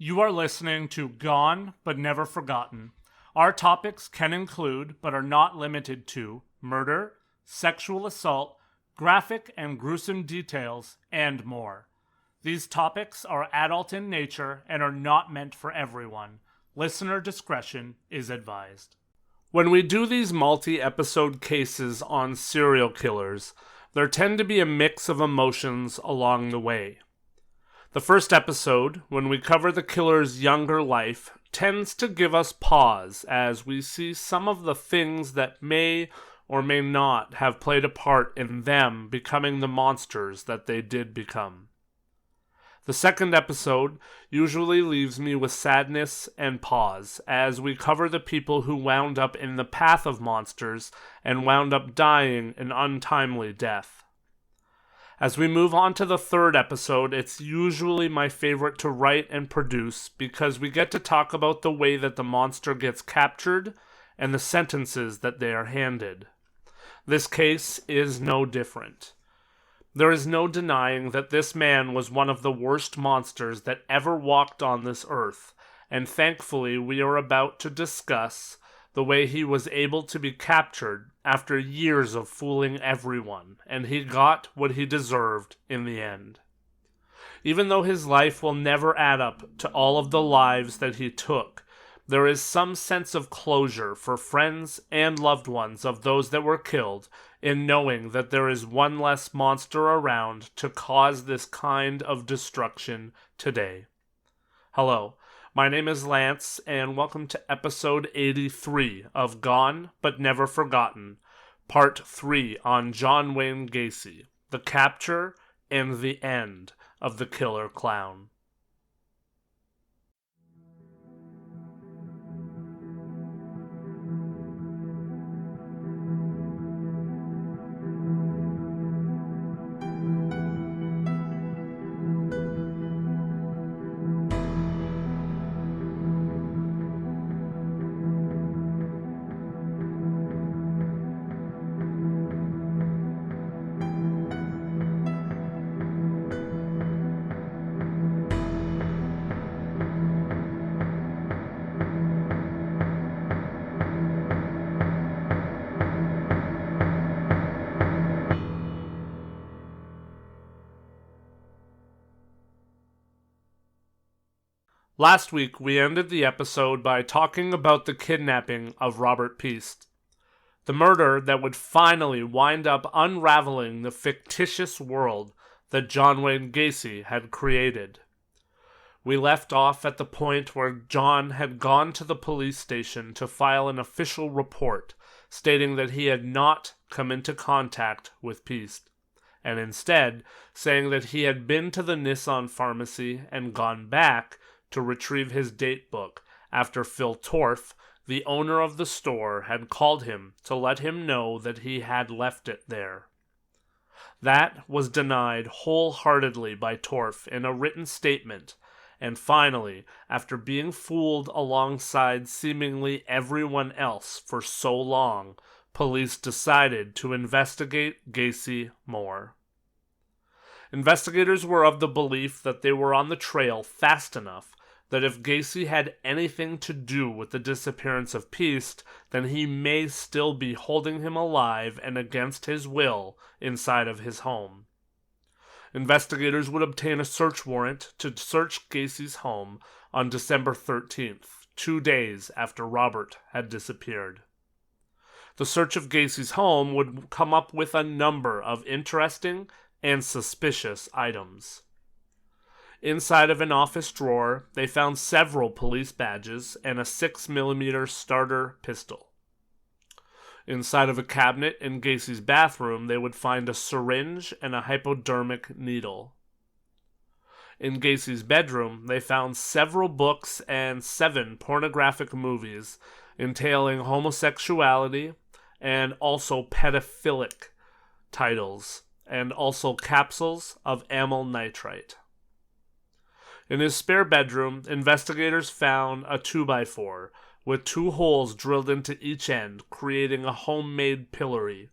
You are listening to Gone But Never Forgotten. Our topics can include, but are not limited to, murder, sexual assault, graphic and gruesome details, and more. These topics are adult in nature and are not meant for everyone. Listener discretion is advised. When we do these multi-episode cases on serial killers, there tend to be a mix of emotions along the way. The first episode, when we cover the killer's younger life, tends to give us pause as we see some of the things that may or may not have played a part in them becoming the monsters that they did become. The second episode usually leaves me with sadness and pause as we cover the people who wound up in the path of monsters and wound up dying an untimely death. As we move on to the third episode, it's usually my favorite to write and produce because we get to talk about the way that the monster gets captured and the sentences that they are handed. This case is no different. There is no denying that this man was one of the worst monsters that ever walked on this earth, and thankfully we are about to discuss the way he was able to be captured after years of fooling everyone, and he got what he deserved in the end. Even though his life will never add up to all of the lives that he took, there is some sense of closure for friends and loved ones of those that were killed in knowing that there is one less monster around to cause this kind of destruction today. Hello. My name is Lance, and welcome to episode 83 of Gone But Never Forgotten, part 3 on John Wayne Gacy, the capture and the end of the killer clown. Last week, we ended the episode by talking about the kidnapping of Robert Piest, the murder that would finally wind up unraveling the fictitious world that John Wayne Gacy had created. We left off at the point where John had gone to the police station to file an official report stating that he had not come into contact with Piest, and instead saying that he had been to the Nissan pharmacy and gone back to retrieve his date book after Phil Torf, the owner of the store, had called him to let him know that he had left it there. That was denied wholeheartedly by Torf in a written statement, and finally, after being fooled alongside seemingly everyone else for so long, police decided to investigate Gacy more. Investigators were of the belief that they were on the trail fast enough that if Gacy had anything to do with the disappearance of Piest, then he may still be holding him alive and against his will inside of his home. Investigators would obtain a search warrant to search Gacy's home on December 13th, 2 days after Robert had disappeared. The search of Gacy's home would come up with a number of interesting and suspicious items. Inside of an office drawer, they found several police badges and a 6mm starter pistol. Inside of a cabinet in Gacy's bathroom, they would find a syringe and a hypodermic needle. In Gacy's bedroom, they found several books and 7 pornographic movies entailing homosexuality and also pedophilic titles, and also capsules of amyl nitrite. In his spare bedroom, investigators found a 2x4 with 2 holes drilled into each end, creating a homemade pillory,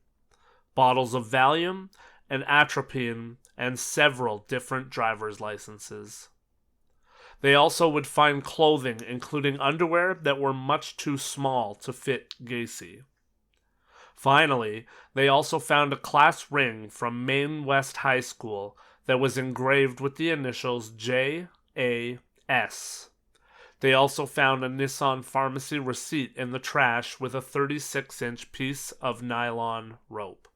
bottles of Valium and atropine, and several different driver's licenses. They also would find clothing, including underwear that were much too small to fit Gacy. Finally, they also found a class ring from Maine West High School that was engraved with the initials JAS. They also found a Nissan pharmacy receipt in the trash with a 36-inch piece of nylon rope.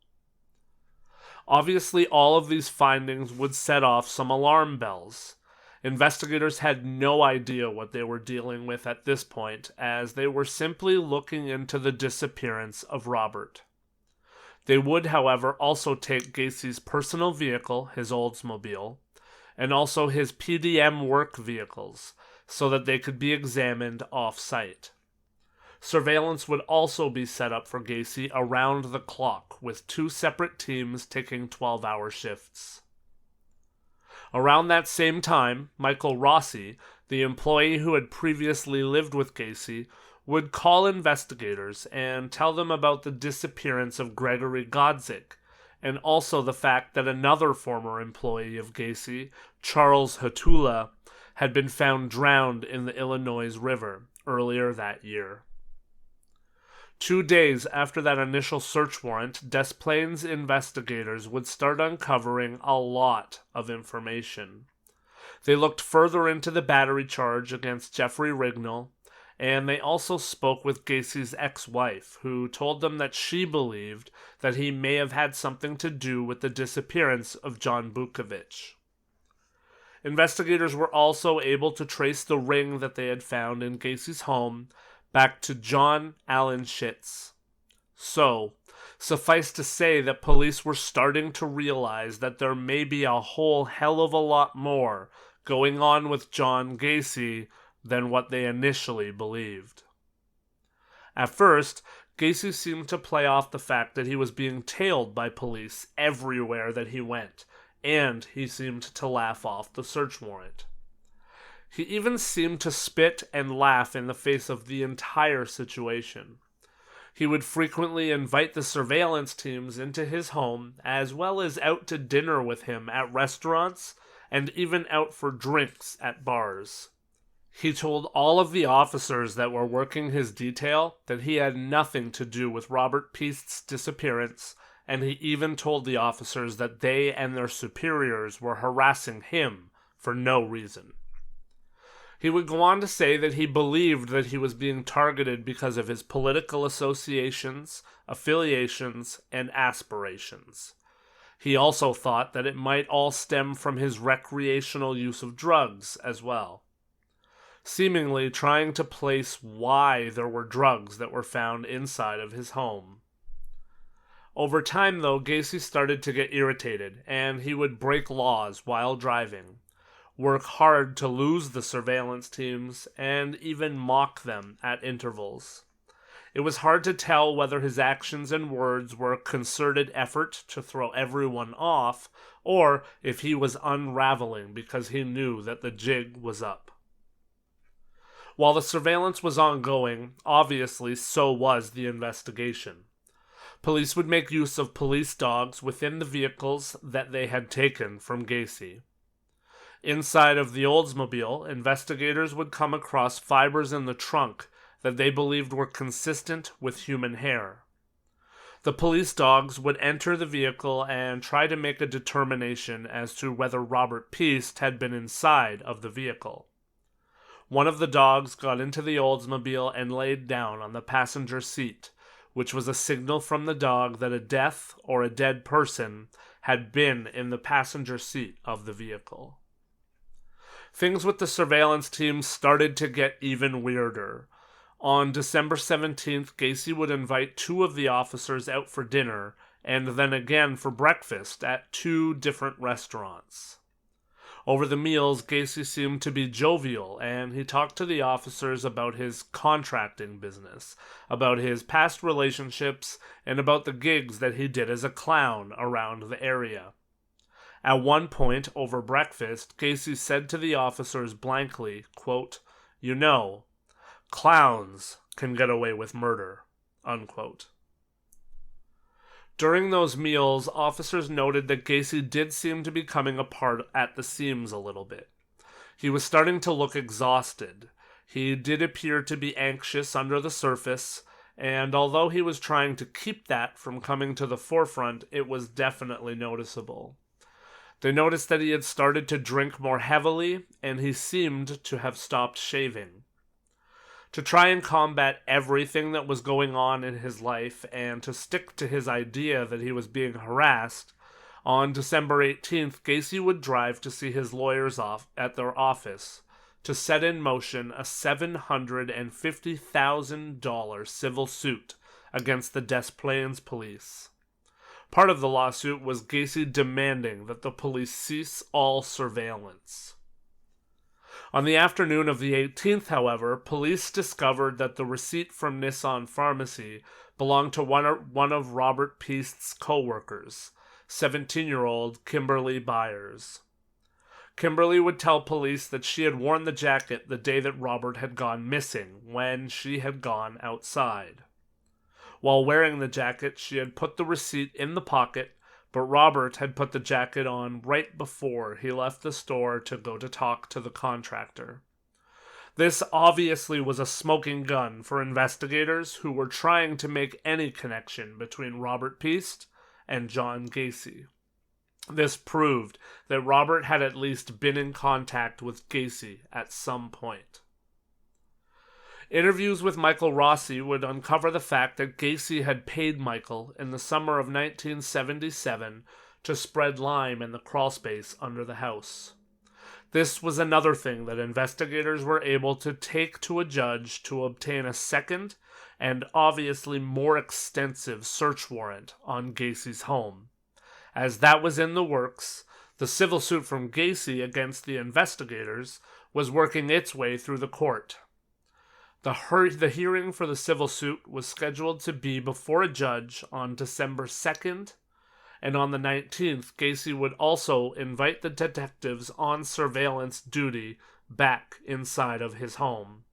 Obviously, all of these findings would set off some alarm bells. Investigators had no idea what they were dealing with at this point, as they were simply looking into the disappearance of Robert. They would, however, also take Gacy's personal vehicle, his Oldsmobile, and also his PDM work vehicles, so that they could be examined off-site. Surveillance would also be set up for Gacy around the clock, with 2 separate teams taking 12-hour shifts. Around that same time, Michael Rossi, the employee who had previously lived with Gacy, would call investigators and tell them about the disappearance of Gregory Godzik, and also the fact that another former employee of Gacy, Charles Hatula, had been found drowned in the Illinois River earlier that year. 2 days after that initial search warrant, Des Plaines investigators would start uncovering a lot of information. They looked further into the battery charge against Jeffrey Rignall, and they also spoke with Gacy's ex-wife, who told them that she believed that he may have had something to do with the disappearance of John Bukovich. Investigators were also able to trace the ring that they had found in Gacy's home back to John Allen Schitz. So, suffice to say that police were starting to realize that there may be a whole hell of a lot more going on with John Gacy than what they initially believed. At first, Gacy seemed to play off the fact that he was being tailed by police everywhere that he went, and he seemed to laugh off the search warrant. He even seemed to spit and laugh in the face of the entire situation. He would frequently invite the surveillance teams into his home, as well as out to dinner with him at restaurants, and even out for drinks at bars. He told all of the officers that were working his detail that he had nothing to do with Robert Piest's disappearance, and he even told the officers that they and their superiors were harassing him for no reason. He would go on to say that he believed that he was being targeted because of his political associations, affiliations, and aspirations. He also thought that it might all stem from his recreational use of drugs as well, seemingly trying to place why there were drugs that were found inside of his home. Over time, though, Gacy started to get irritated, and he would break laws while driving, work hard to lose the surveillance teams, and even mock them at intervals. It was hard to tell whether his actions and words were a concerted effort to throw everyone off, or if he was unraveling because he knew that the jig was up. While the surveillance was ongoing, obviously so was the investigation. Police would make use of police dogs within the vehicles that they had taken from Gacy. Inside of the Oldsmobile, investigators would come across fibers in the trunk that they believed were consistent with human hair. The police dogs would enter the vehicle and try to make a determination as to whether Robert Piest had been inside of the vehicle. One of the dogs got into the Oldsmobile and laid down on the passenger seat, which was a signal from the dog that a death or a dead person had been in the passenger seat of the vehicle. Things with the surveillance team started to get even weirder. On December 17th, Gacy would invite 2 of the officers out for dinner, and then again for breakfast at 2 different restaurants. Over the meals, Gacy seemed to be jovial, and he talked to the officers about his contracting business, about his past relationships, and about the gigs that he did as a clown around the area. At one point, over breakfast, Gacy said to the officers blankly, quote, "You know, clowns can get away with murder," unquote. During those meals, officers noted that Gacy did seem to be coming apart at the seams a little bit. He was starting to look exhausted. He did appear to be anxious under the surface, and although he was trying to keep that from coming to the forefront, it was definitely noticeable. They noticed that he had started to drink more heavily, and he seemed to have stopped shaving. To try and combat everything that was going on in his life and to stick to his idea that he was being harassed, on December 18th, Gacy would drive to see his lawyers off at their office to set in motion a $750,000 civil suit against the Des Plaines police. Part of the lawsuit was Gacy demanding that the police cease all surveillance. On the afternoon of the 18th, however, police discovered that the receipt from Nissan Pharmacy belonged to one of Robert Piest's co-workers, 17-year-old Kimberly Byers. Kimberly would tell police that she had worn the jacket the day that Robert had gone missing, when she had gone outside. While wearing the jacket, she had put the receipt in the pocket, but Robert had put the jacket on right before he left the store to go to talk to the contractor. This obviously was a smoking gun for investigators who were trying to make any connection between Robert Piest and John Gacy. This proved that Robert had at least been in contact with Gacy at some point. Interviews with Michael Rossi would uncover the fact that Gacy had paid Michael in the summer of 1977 to spread lime in the crawlspace under the house. This was another thing that investigators were able to take to a judge to obtain a second and obviously more extensive search warrant on Gacy's home. As that was in the works, the civil suit from Gacy against the investigators was working its way through the court. The hearing for the civil suit was scheduled to be before a judge on December 2nd, and on the 19th, Gacy would also invite the detectives on surveillance duty back inside of his home.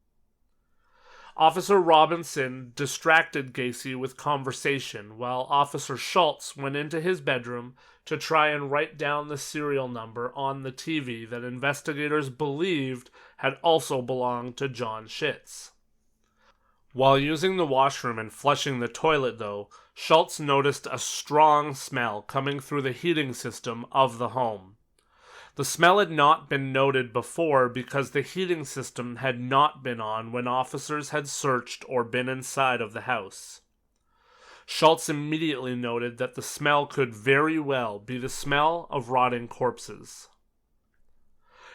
Officer Robinson distracted Gacy with conversation while Officer Schultz went into his bedroom to try and write down the serial number on the TV that investigators believed had also belonged to John Schitz. While using the washroom and flushing the toilet, though, Schultz noticed a strong smell coming through the heating system of the home. The smell had not been noted before because the heating system had not been on when officers had searched or been inside of the house. Schultz immediately noted that the smell could very well be the smell of rotting corpses.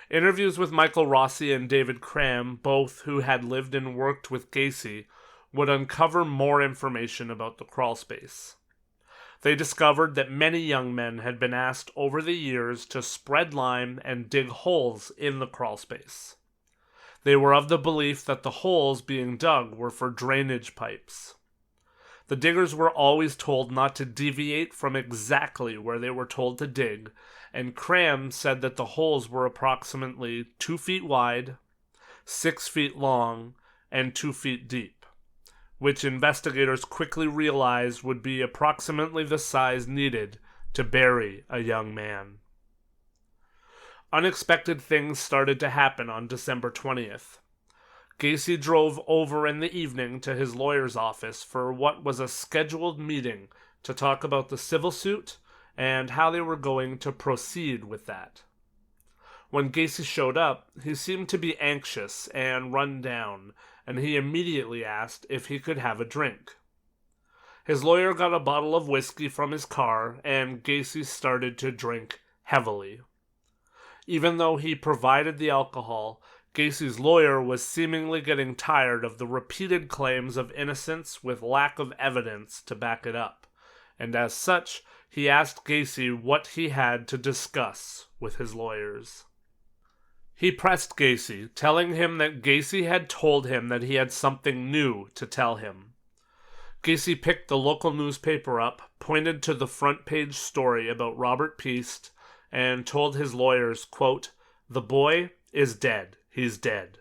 Interviews with Michael Rossi and David Cram, both who had lived and worked with Gacy, would uncover more information about the crawlspace. They discovered that many young men had been asked over the years to spread lime and dig holes in the crawlspace. They were of the belief that the holes being dug were for drainage pipes. The diggers were always told not to deviate from exactly where they were told to dig, and Cram said that the holes were approximately 2 feet wide, 6 feet long, and 2 feet deep, which investigators quickly realized would be approximately the size needed to bury a young man. Unexpected things started to happen on December 20th. Gacy drove over in the evening to his lawyer's office for what was a scheduled meeting to talk about the civil suit and how they were going to proceed with that. When Gacy showed up, he seemed to be anxious and run down, and he immediately asked if he could have a drink. His lawyer got a bottle of whiskey from his car, and Gacy started to drink heavily. Even though he provided the alcohol, Gacy's lawyer was seemingly getting tired of the repeated claims of innocence with lack of evidence to back it up, and as such, he asked Gacy what he had to discuss with his lawyers. He pressed Gacy, telling him that Gacy had told him that he had something new to tell him. Gacy picked the local newspaper up, pointed to the front page story about Robert Piest, and told his lawyers, quote, "The boy is dead. He's dead.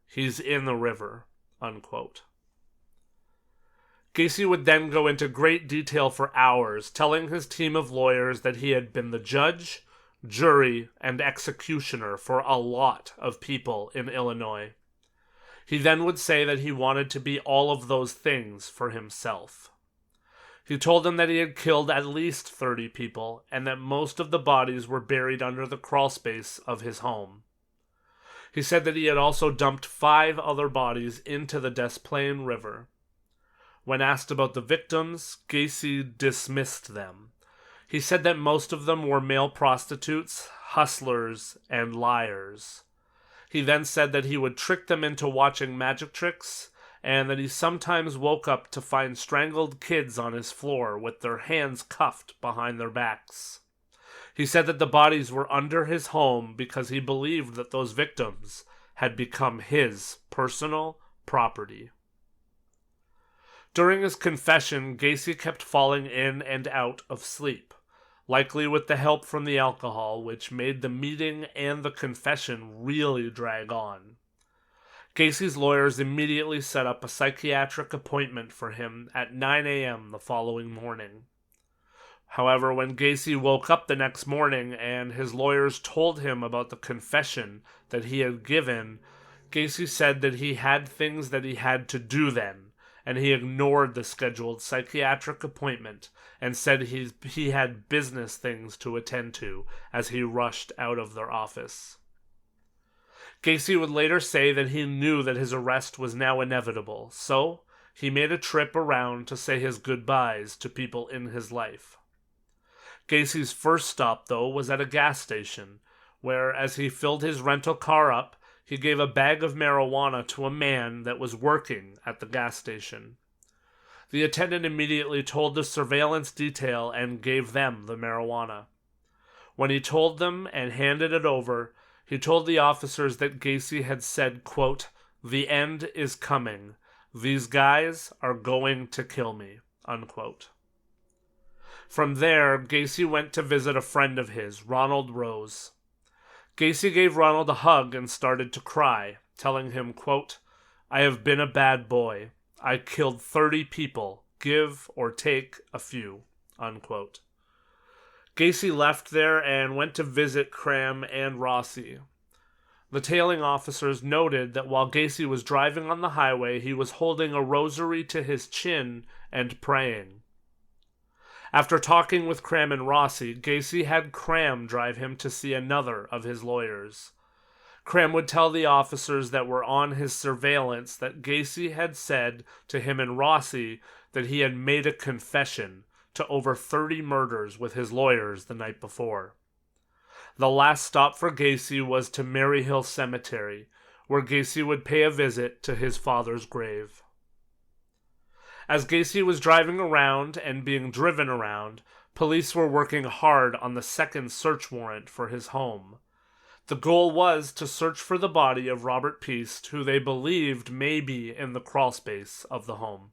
He's in the river," unquote. Gacy would then go into great detail for hours, telling his team of lawyers that he had been the judge, jury, and executioner for a lot of people in Illinois. He then would say that he wanted to be all of those things for himself. He told them that he had killed at least 30 people and that most of the bodies were buried under the crawlspace of his home. He said that he had also dumped 5 other bodies into the Des Plaines River. When asked about the victims, Gacy dismissed them. He said that most of them were male prostitutes, hustlers, and liars. He then said that he would trick them into watching magic tricks, and that he sometimes woke up to find strangled kids on his floor with their hands cuffed behind their backs. He said that the bodies were under his home because he believed that those victims had become his personal property. During his confession, Gacy kept falling in and out of sleep, likely with the help from the alcohol, which made the meeting and the confession really drag on. Gacy's lawyers immediately set up a psychiatric appointment for him at 9 a.m. the following morning. However, when Gacy woke up the next morning and his lawyers told him about the confession that he had given, Gacy said that he had things that he had to do then, and he ignored the scheduled psychiatric appointment and said he had business things to attend to as he rushed out of their office. Gacy would later say that he knew that his arrest was now inevitable, so he made a trip around to say his goodbyes to people in his life. Gacy's first stop, though, was at a gas station, where, as he filled his rental car up, he gave a bag of marijuana to a man that was working at the gas station. The attendant immediately told the surveillance detail and gave them the marijuana. When he told them and handed it over, he told the officers that Gacy had said, quote, "The end is coming. These guys are going to kill me," unquote. From there, Gacy went to visit a friend of his, Ronald Rose. Gacy gave Ronald a hug and started to cry, telling him, quote, "I have been a bad boy. I killed 30 people. Give or take a few," unquote. Gacy left there and went to visit Cram and Rossi. The tailing officers noted that while Gacy was driving on the highway, he was holding a rosary to his chin and praying. After talking with Cram and Rossi, Gacy had Cram drive him to see another of his lawyers. Cram would tell the officers that were on his surveillance that Gacy had said to him and Rossi that he had made a confession to over 30 murders with his lawyers the night before. The last stop for Gacy was to Maryhill Cemetery, where Gacy would pay a visit to his father's grave. As Gacy was driving around and being driven around, police were working hard on the second search warrant for his home. The goal was to search for the body of Robert Piest, who they believed may be in the crawlspace of the home.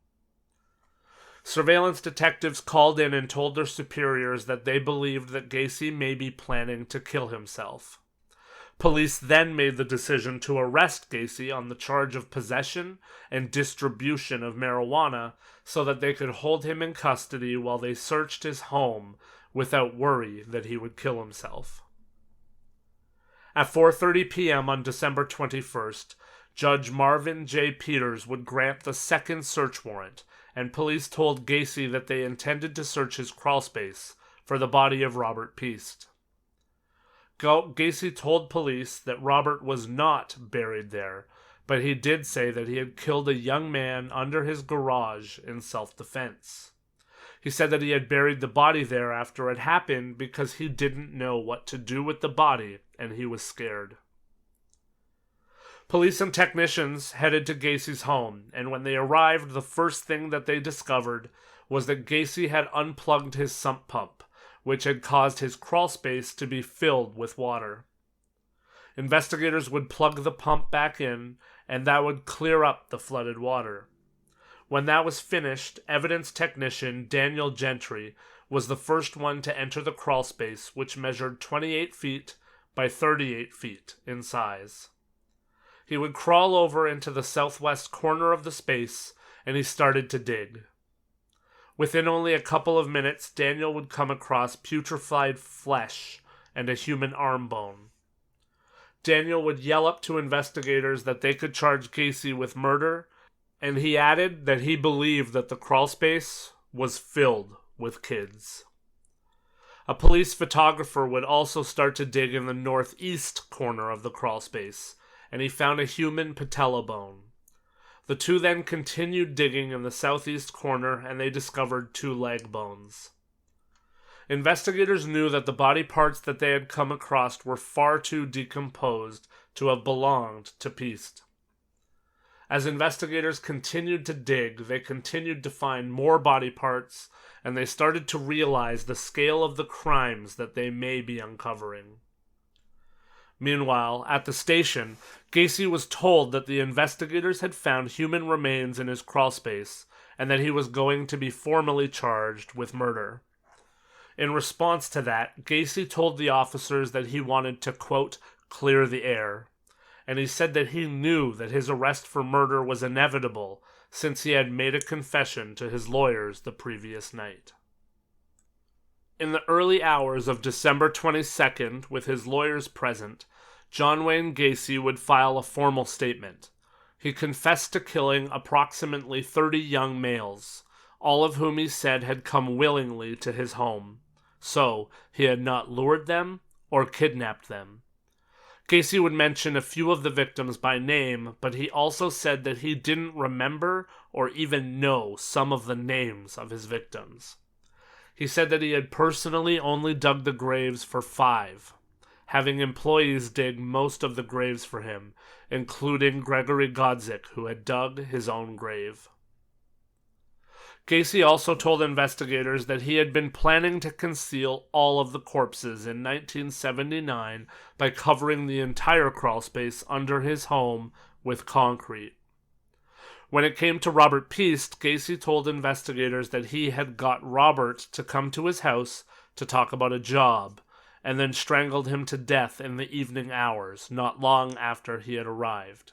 Surveillance detectives called in and told their superiors that they believed that Gacy may be planning to kill himself. Police then made the decision to arrest Gacy on the charge of possession and distribution of marijuana so that they could hold him in custody while they searched his home without worry that he would kill himself. At 4:30 p.m. on December 21st, Judge Marvin J. Peters would grant the second search warrant, and police told Gacy that they intended to search his crawlspace for the body of Robert Piest. Gacy told police that Robert was not buried there, but he did say that he had killed a young man under his garage in self-defense. He said that he had buried the body there after it happened because he didn't know what to do with the body and he was scared. Police and technicians headed to Gacy's home, and when they arrived, the first thing that they discovered was that Gacy had unplugged his sump pump, which had caused his crawlspace to be filled with water. Investigators would plug the pump back in, and that would clear up the flooded water. When that was finished, evidence technician Daniel Gentry was the first one to enter the crawlspace, which measured 28 feet by 38 feet in size. He would crawl over into the southwest corner of the space, and he started to dig. Within only a couple of minutes, Daniel would come across putrefied flesh and a human arm bone. Daniel would yell up to investigators that they could charge Gacy with murder, and he added that he believed that the crawlspace was filled with kids. A police photographer would also start to dig in the northeast corner of the crawlspace, and he found a human patella bone. The two then continued digging in the southeast corner, and they discovered 2 leg bones. Investigators knew that the body parts that they had come across were far too decomposed to have belonged to Piest. As investigators continued to dig, they continued to find more body parts, and they started to realize the scale of the crimes that they may be uncovering. Meanwhile, at the station, Gacy was told that the investigators had found human remains in his crawlspace, and that he was going to be formally charged with murder. In response to that, Gacy told the officers that he wanted to, quote, clear the air, and he said that he knew that his arrest for murder was inevitable since he had made a confession to his lawyers the previous night. In the early hours of December 22nd, with his lawyers present, John Wayne Gacy would file a formal statement. He confessed to killing approximately 30 young males, all of whom he said had come willingly to his home. So, he had not lured them or kidnapped them. Gacy would mention a few of the victims by name, but he also said that he didn't remember or even know some of the names of his victims. He said that he had personally only dug the graves for 5, having employees dig most of the graves for him, including Gregory Godzik, who had dug his own grave. Gacy also told investigators that he had been planning to conceal all of the corpses in 1979 by covering the entire crawlspace under his home with concrete. When it came to Robert Piest, Gacy told investigators that he had got Robert to come to his house to talk about a job, and then strangled him to death in the evening hours, not long after he had arrived.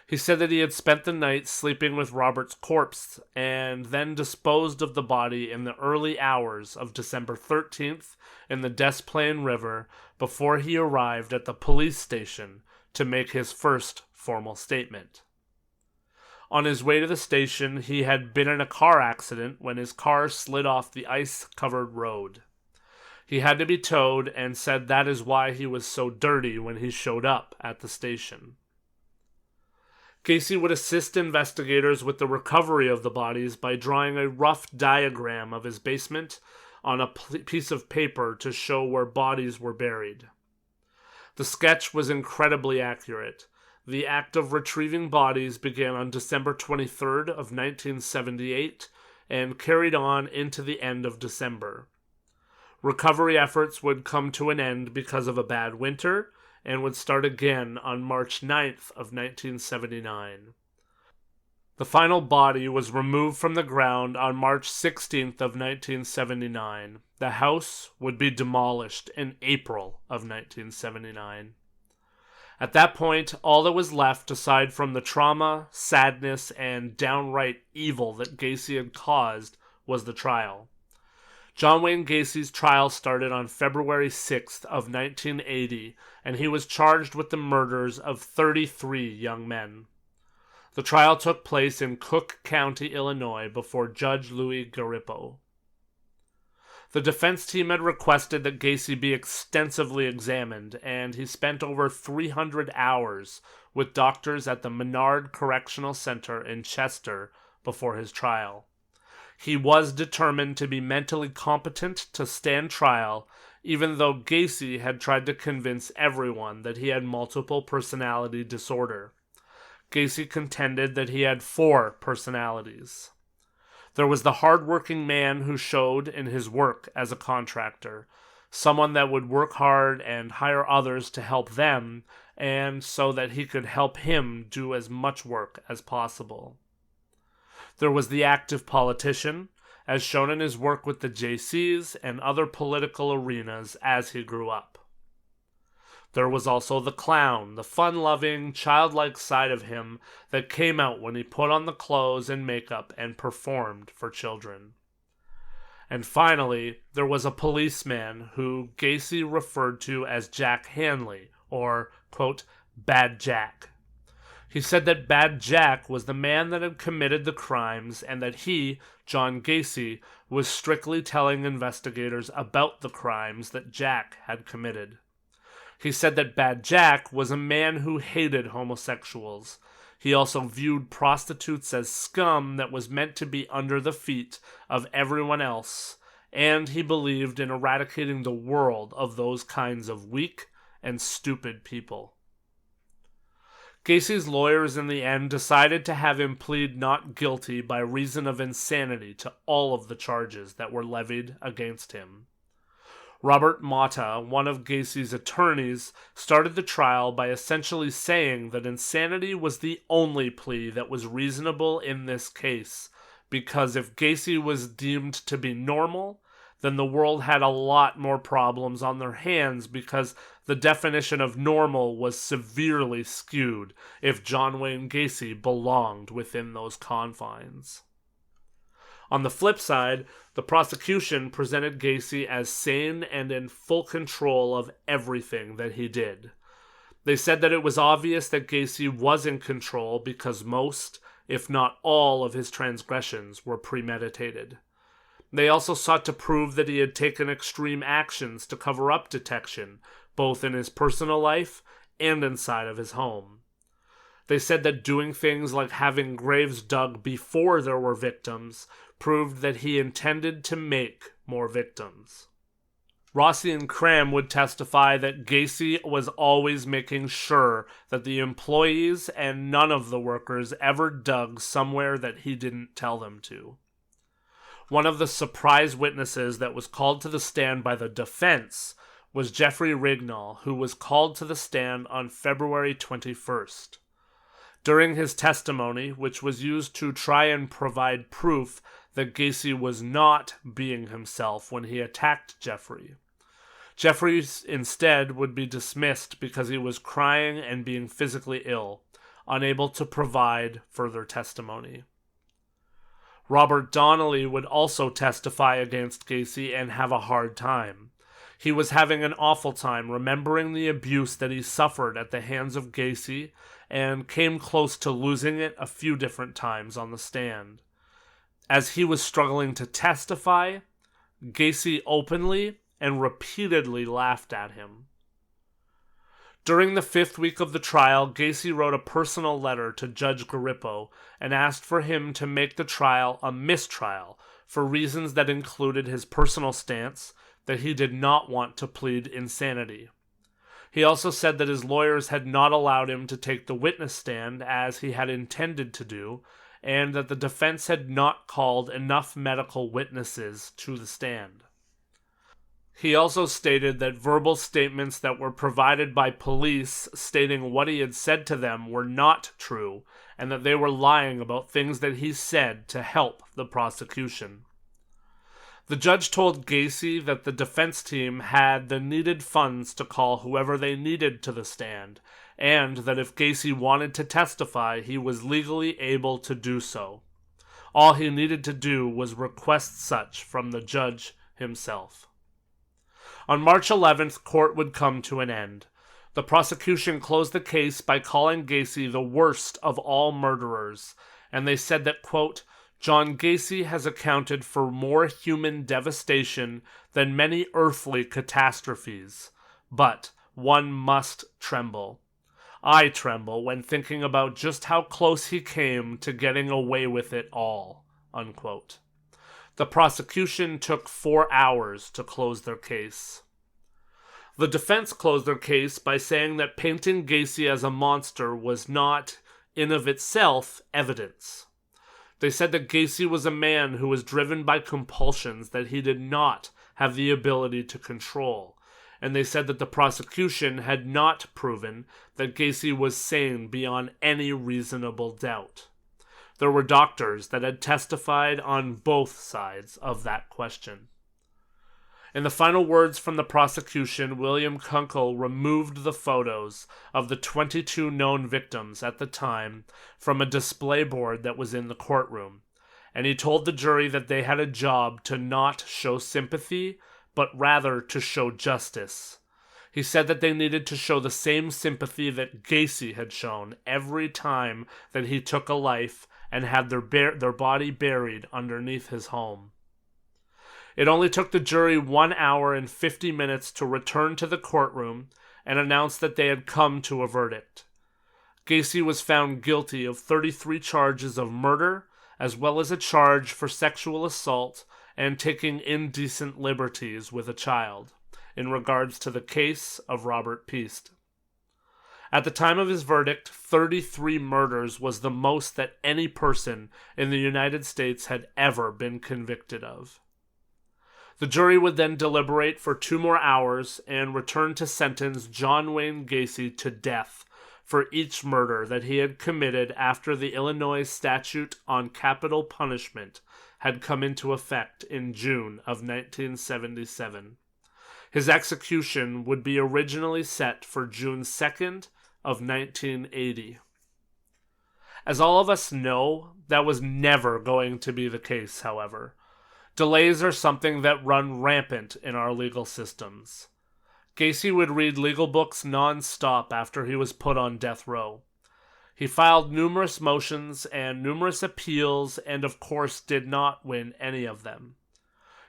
He said that he had spent the night sleeping with Robert's corpse and then disposed of the body in the early hours of December 13th in the Des Plaines River before he arrived at the police station to make his first formal statement. On his way to the station, he had been in a car accident when his car slid off the ice-covered road. He had to be towed and said that is why he was so dirty when he showed up at the station. Gacy would assist investigators with the recovery of the bodies by drawing a rough diagram of his basement on a piece of paper to show where bodies were buried. The sketch was incredibly accurate. The act of retrieving bodies began on December 23rd of 1978 and carried on into the end of December. Recovery efforts would come to an end because of a bad winter, and would start again on March 9th of 1979. The final body was removed from the ground on March 16th of 1979. The house would be demolished in April of 1979. At that point, all that was left, aside from the trauma, sadness, and downright evil that Gacy had caused, was the trial. John Wayne Gacy's trial started on February 6th of 1980, and he was charged with the murders of 33 young men. The trial took place in Cook County, Illinois, before Judge Louis Garippo. The defense team had requested that Gacy be extensively examined, and he spent over 300 hours with doctors at the Menard Correctional Center in Chester before his trial. He was determined to be mentally competent to stand trial, even though Gacy had tried to convince everyone that he had multiple personality disorder. Gacy contended that he had 4 personalities. There was the hard-working man who showed in his work as a contractor, someone that would work hard and hire others to help them, and so that he could help him do as much work as possible. There was the active politician, as shown in his work with the JCs and other political arenas as he grew up. There was also the clown, the fun-loving, childlike side of him that came out when he put on the clothes and makeup and performed for children. And finally, there was a policeman who Gacy referred to as Jack Hanley, or, quote, Bad Jack. He said that Bad Jack was the man that had committed the crimes and that he, John Gacy, was strictly telling investigators about the crimes that Jack had committed. He said that Bad Jack was a man who hated homosexuals. He also viewed prostitutes as scum that was meant to be under the feet of everyone else, and he believed in eradicating the world of those kinds of weak and stupid people. Gacy's lawyers in the end decided to have him plead not guilty by reason of insanity to all of the charges that were levied against him. Robert Mata, one of Gacy's attorneys, started the trial by essentially saying that insanity was the only plea that was reasonable in this case, because if Gacy was deemed to be normal, then the world had a lot more problems on their hands because the definition of normal was severely skewed if John Wayne Gacy belonged within those confines. On the flip side, the prosecution presented Gacy as sane and in full control of everything that he did. They said that it was obvious that Gacy was in control because most, if not all, of his transgressions were premeditated. They also sought to prove that he had taken extreme actions to cover up detection, both in his personal life and inside of his home. They said that doing things like having graves dug before there were victims proved that he intended to make more victims. Rossi and Cram would testify that Gacy was always making sure that the employees and none of the workers ever dug somewhere that he didn't tell them to. One of the surprise witnesses that was called to the stand by the defense was Jeffrey Rignall, who was called to the stand on February 21st. During his testimony, which was used to try and provide proof that Gacy was not being himself when he attacked Jeffrey. Jeffrey instead would be dismissed because he was crying and being physically ill, unable to provide further testimony. Robert Donnelly would also testify against Gacy and have a hard time. He was having an awful time remembering the abuse that he suffered at the hands of Gacy and came close to losing it a few different times on the stand. As he was struggling to testify, Gacy openly and repeatedly laughed at him. During the 5th week of the trial, Gacy wrote a personal letter to Judge Garippo and asked for him to make the trial a mistrial for reasons that included his personal stance that he did not want to plead insanity. He also said that his lawyers had not allowed him to take the witness stand as he had intended to do, and that the defense had not called enough medical witnesses to the stand. He also stated that verbal statements that were provided by police stating what he had said to them were not true, and that they were lying about things that he said to help the prosecution. The judge told Gacy that the defense team had the needed funds to call whoever they needed to the stand, and that if Gacy wanted to testify, he was legally able to do so. All he needed to do was request such from the judge himself. On March 11th, court would come to an end. The prosecution closed the case by calling Gacy the worst of all murderers, and they said that, quote, John Gacy has accounted for more human devastation than many earthly catastrophes. But one must tremble. I tremble when thinking about just how close he came to getting away with it all, unquote. The prosecution took 4 hours to close their case. The defense closed their case by saying that painting Gacy as a monster was not, in of itself, evidence. They said that Gacy was a man who was driven by compulsions that he did not have the ability to control, and they said that the prosecution had not proven that Gacy was sane beyond any reasonable doubt. There were doctors that had testified on both sides of that question. In the final words from the prosecution, William Kunkel removed the photos of the 22 known victims at the time from a display board that was in the courtroom, and he told the jury that they had a job to not show sympathy, but rather to show justice. He said that they needed to show the same sympathy that Gacy had shown every time that he took a life and had their body buried underneath his home. It only took the jury 1 hour and 50 minutes to return to the courtroom and announce that they had come to a verdict. Gacy was found guilty of 33 charges of murder, as well as a charge for sexual assault and taking indecent liberties with a child, in regards to the case of Robert Piest. At the time of his verdict, 33 murders was the most that any person in the United States had ever been convicted of. The jury would then deliberate for 2 more hours and return to sentence John Wayne Gacy to death for each murder that he had committed after the Illinois statute on capital punishment had come into effect in June of 1977. His execution would be originally set for June 2nd of 1980. As all of us know, that was never going to be the case, however. Delays are something that run rampant in our legal systems. Gacy would read legal books non-stop after he was put on death row. He filed numerous motions and numerous appeals and of course did not win any of them.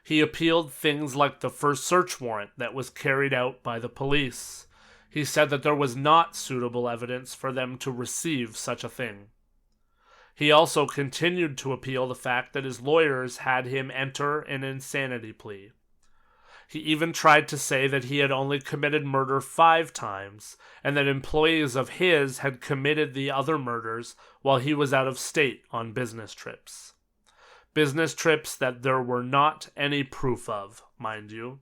He appealed things like the first search warrant that was carried out by the police. He said that there was not suitable evidence for them to receive such a thing. He also continued to appeal the fact that his lawyers had him enter an insanity plea. He even tried to say that he had only committed murder 5 times, and that employees of his had committed the other murders while he was out of state on business trips. Business trips that there were not any proof of, mind you.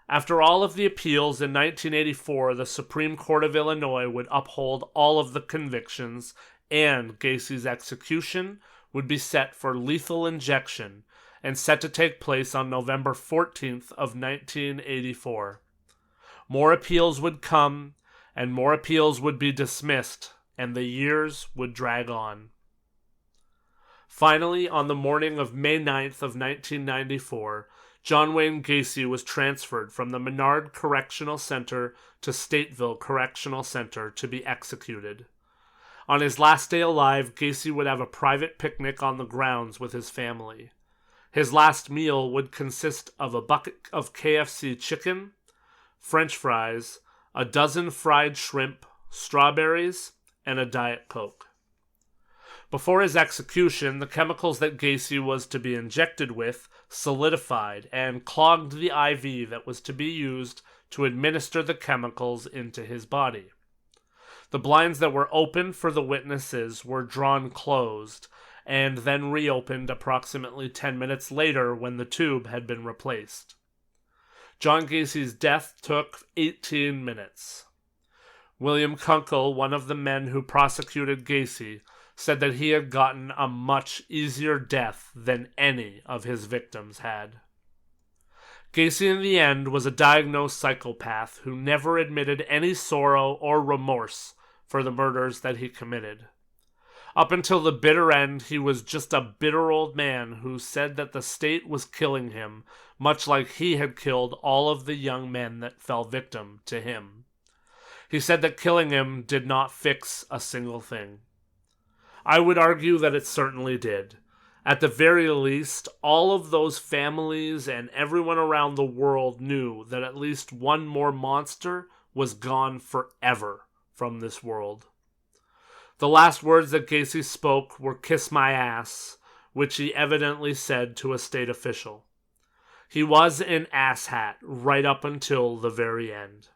After all of the appeals in 1984, the Supreme Court of Illinois would uphold all of the convictions, and Gacy's execution would be set for lethal injection and set to take place on November 14th of 1984. More appeals would come, and more appeals would be dismissed, and the years would drag on. Finally, on the morning of May 9th of 1994, John Wayne Gacy was transferred from the Menard Correctional Center to Stateville Correctional Center to be executed. On his last day alive, Gacy would have a private picnic on the grounds with his family. His last meal would consist of a bucket of KFC chicken, French fries, a dozen fried shrimp, strawberries, and a Diet Coke. Before his execution, the chemicals that Gacy was to be injected with solidified and clogged the IV that was to be used to administer the chemicals into his body. The blinds that were open for the witnesses were drawn closed and then reopened approximately 10 minutes later when the tube had been replaced. John Gacy's death took 18 minutes. William Kunkel, one of the men who prosecuted Gacy, said that he had gotten a much easier death than any of his victims had. Gacy in the end was a diagnosed psychopath who never admitted any sorrow or remorse for the murders that he committed. Up until the bitter end, he was just a bitter old man who said that the state was killing him, much like he had killed all of the young men that fell victim to him. He said that killing him did not fix a single thing. I would argue that it certainly did. At the very least, all of those families and everyone around the world knew that at least one more monster was gone forever from this world. The last words that Gacy spoke were "kiss my ass," which he evidently said to a state official. He was an asshat right up until the very end.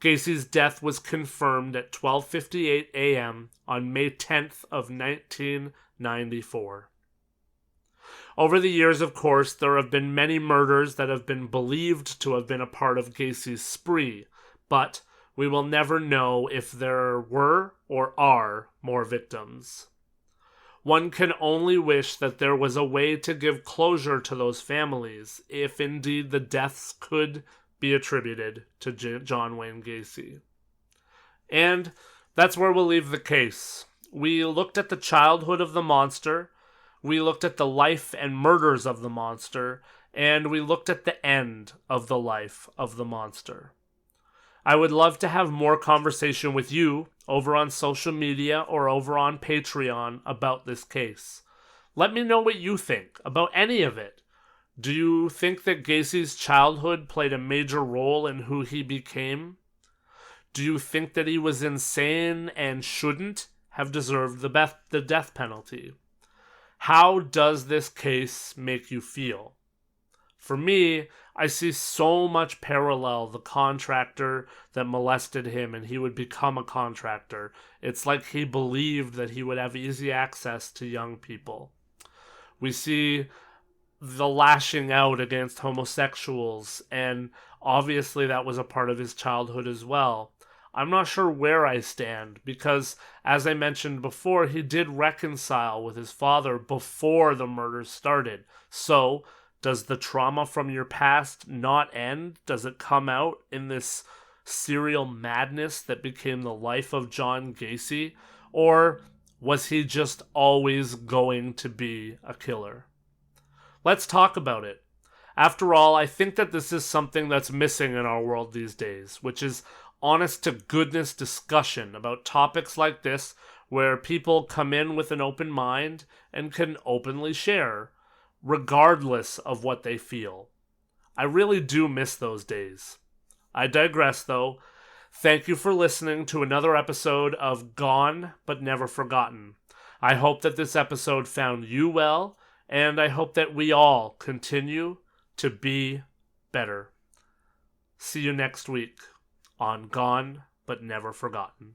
Gacy's death was confirmed at 12:58 a.m. on May 10th of 1994. Over the years, of course, there have been many murders that have been believed to have been a part of Gacy's spree, but we will never know if there were or are more victims. One can only wish that there was a way to give closure to those families, if indeed the deaths could be attributed to John Wayne Gacy. And that's where we'll leave the case. We looked at the childhood of the monster, We looked at the life and murders of the monster, and we looked at the end of the life of the monster. I would love to have more conversation with you over on social media or over on Patreon about this case. Let me know what you think about any of it. Do you think that Gacy's childhood played a major role in who he became? Do you think that he was insane and shouldn't have deserved the death penalty? How does this case make you feel? For me, I see so much parallel. The contractor that molested him and he would become a contractor. It's like he believed that he would have easy access to young people. We see the lashing out against homosexuals, and obviously that was a part of his childhood as well. I'm not sure where I stand because, as I mentioned before, he did reconcile with his father before the murders started. So, does the trauma from your past not end? Does it come out in this serial madness that became the life of John Gacy? Or was he just always going to be a killer? Let's talk about it. After all, I think that this is something that's missing in our world these days, which is honest to goodness discussion about topics like this where people come in with an open mind and can openly share, regardless of what they feel. I really do miss those days. I digress, though. Thank you for listening to another episode of Gone But Never Forgotten. I hope that this episode found you well, and I hope that we all continue to be better. See you next week on Gone But Never Forgotten.